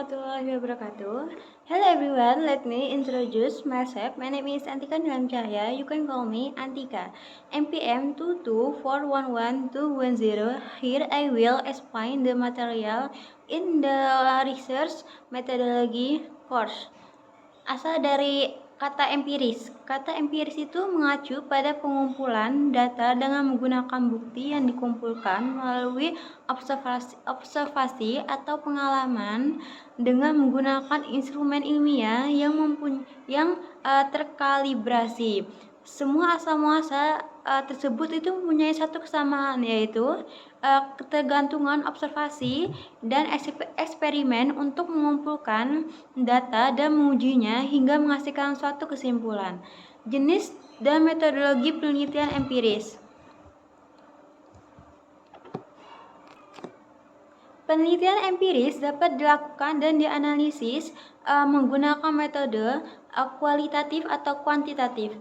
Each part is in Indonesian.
warahmatullahi wabarakatuh. Hello everyone, let me introduce myself. My name is Antika Nilam Cahya. You can call me Antika. MPM 2241110. Here I will explain the material in the research methodology course. Asal dari kata empiris. Kata empiris itu mengacu pada pengumpulan data dengan menggunakan bukti yang dikumpulkan melalui observasi atau pengalaman dengan menggunakan instrumen ilmiah yang terkalibrasi. Semua asal muasal tersebut itu mempunyai satu kesamaan, yaitu ketergantungan observasi dan eksperimen untuk mengumpulkan data dan mengujinya hingga menghasilkan suatu kesimpulan. Jenis dan metodologi penelitian empiris. Penelitian empiris dapat dilakukan dan dianalisis menggunakan metode kualitatif atau kuantitatif.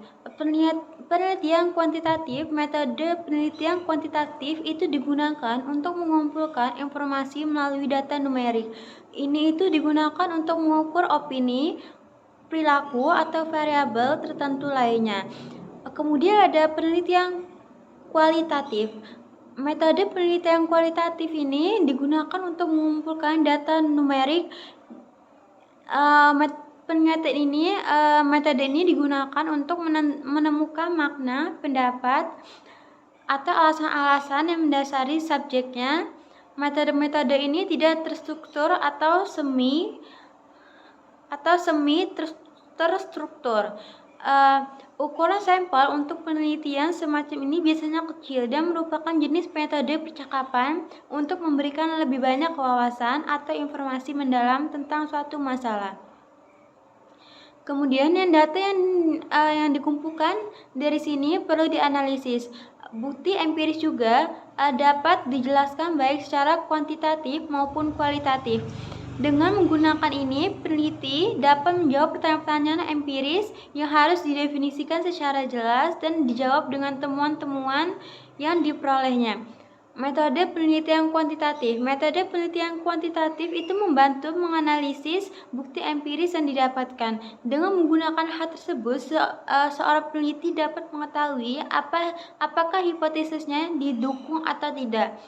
Penelitian kuantitatif, metode penelitian kuantitatif itu digunakan untuk mengumpulkan informasi melalui data numerik. Ini itu digunakan untuk mengukur opini, perilaku atau variabel tertentu lainnya. Kemudian ada penelitian kualitatif. Metode penelitian kualitatif ini digunakan untuk mengumpulkan data numerik. Metode ini digunakan untuk menemukan makna, pendapat, atau alasan-alasan yang mendasari subjeknya. Metode-metode ini tidak terstruktur atau semi terstruktur. Ukuran sampel untuk penelitian semacam ini biasanya kecil dan merupakan jenis metode percakapan untuk memberikan lebih banyak wawasan atau informasi mendalam tentang suatu masalah. Kemudian data yang dikumpulkan dari sini perlu dianalisis. Bukti empiris juga dapat dijelaskan baik secara kuantitatif maupun kualitatif. Dengan menggunakan ini, peneliti dapat menjawab pertanyaan-pertanyaan empiris yang harus didefinisikan secara jelas dan dijawab dengan temuan-temuan yang diperolehnya. Metode penelitian kuantitatif. Metode penelitian kuantitatif itu membantu menganalisis bukti empiris yang didapatkan. Dengan menggunakan hal tersebut, seorang peneliti dapat mengetahui apakah hipotesisnya didukung atau tidak.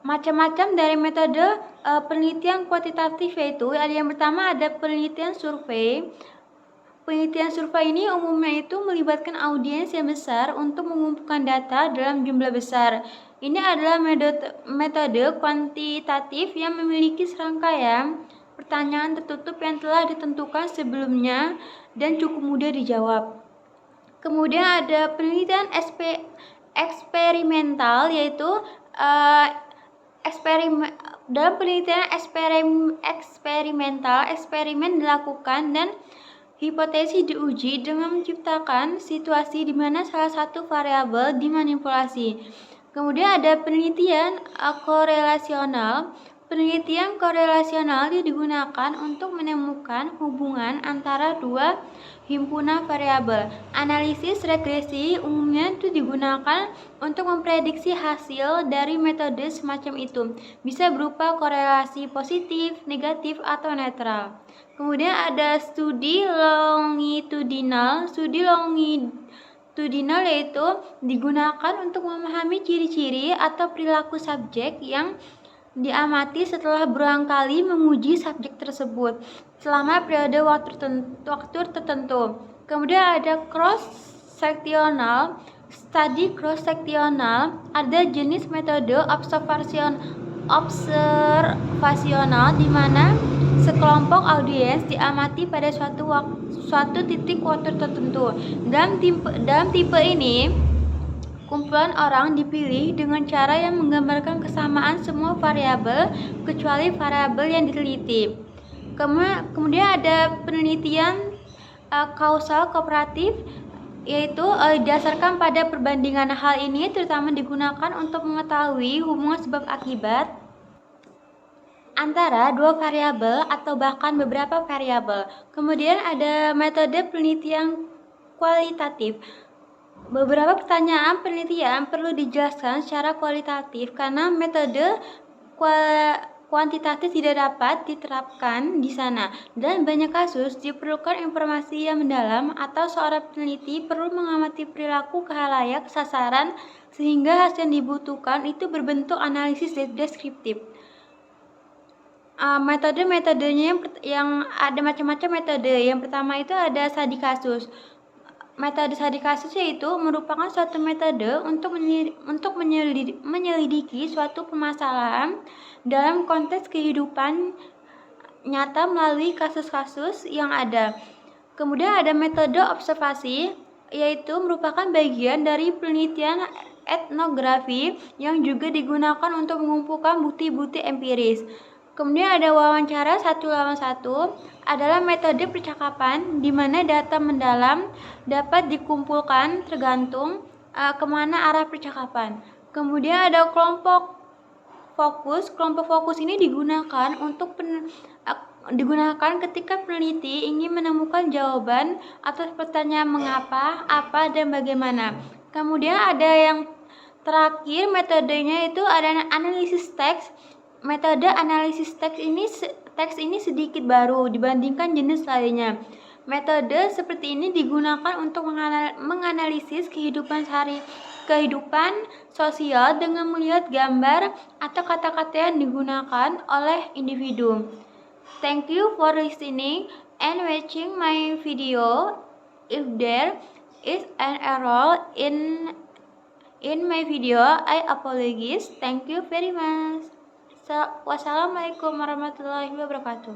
Macam-macam dari metode penelitian kuantitatif, yaitu yang pertama ada penelitian survei. Penelitian survei ini umumnya itu melibatkan audiens yang besar untuk mengumpulkan data dalam jumlah besar. Ini adalah metode kuantitatif yang memiliki serangkaian pertanyaan tertutup yang telah ditentukan sebelumnya dan cukup mudah dijawab. Kemudian ada penelitian eksperimental, yaitu dalam penelitian eksperimental, eksperimen dilakukan dan hipotesi diuji dengan menciptakan situasi di mana salah satu variabel dimanipulasi. Kemudian ada penelitian korelasional. Penelitian korelasional digunakan untuk menemukan hubungan antara dua himpunan variabel. Analisis regresi umumnya itu digunakan untuk memprediksi hasil dari metode semacam itu. Bisa berupa korelasi positif, negatif, atau netral. Kemudian ada studi longitudinal. Studi longitudinal yaitu digunakan untuk memahami ciri-ciri atau perilaku subjek yang diamati setelah berulang kali menguji subjek tersebut selama periode waktu tertentu. Kemudian ada cross-sectional. Studi cross-sectional ada jenis metode observasional di mana sekelompok audiens diamati pada suatu titik waktu tertentu. Dalam tipe ini, kumpulan orang dipilih dengan cara yang menggambarkan kesamaan semua variabel kecuali variabel yang diteliti. Kemudian ada penelitian kausal kooperatif, yaitu didasarkan pada perbandingan. Hal ini terutama digunakan untuk mengetahui hubungan sebab akibat antara dua variabel atau bahkan beberapa variabel. Kemudian ada metode penelitian kualitatif. Beberapa pertanyaan penelitian perlu dijelaskan secara kualitatif karena metode kuantitatif tidak dapat diterapkan di sana. Dalam banyak kasus, diperlukan informasi yang mendalam atau seorang peneliti perlu mengamati perilaku khalayak sasaran sehingga hasil yang dibutuhkan itu berbentuk analisis deskriptif. Metodenya yang ada macam-macam metode. Yang pertama itu ada studi kasus. Metode studi kasus yaitu merupakan suatu metode untuk menyelidiki suatu permasalahan dalam konteks kehidupan nyata melalui kasus-kasus yang ada. Kemudian ada metode observasi, yaitu merupakan bagian dari penelitian etnografi yang juga digunakan untuk mengumpulkan bukti-bukti empiris. Kemudian ada wawancara 1-1 adalah metode percakapan di mana data mendalam dapat dikumpulkan tergantung kemana arah percakapan. Kemudian ada kelompok fokus. Kelompok fokus ini digunakan ketika peneliti ingin menemukan jawaban atas pertanyaan mengapa, apa, dan bagaimana. Kemudian ada yang terakhir metodenya itu ada analisis teks. Metode analisis teks ini sedikit baru dibandingkan jenis lainnya. Metode seperti ini digunakan untuk menganalisis kehidupan sosial dengan melihat gambar atau kata-kata yang digunakan oleh individu. Thank you for listening and watching my video. If there is an error in my video, I apologize. Thank you very much. Wassalamualaikum warahmatullahi wabarakatuh.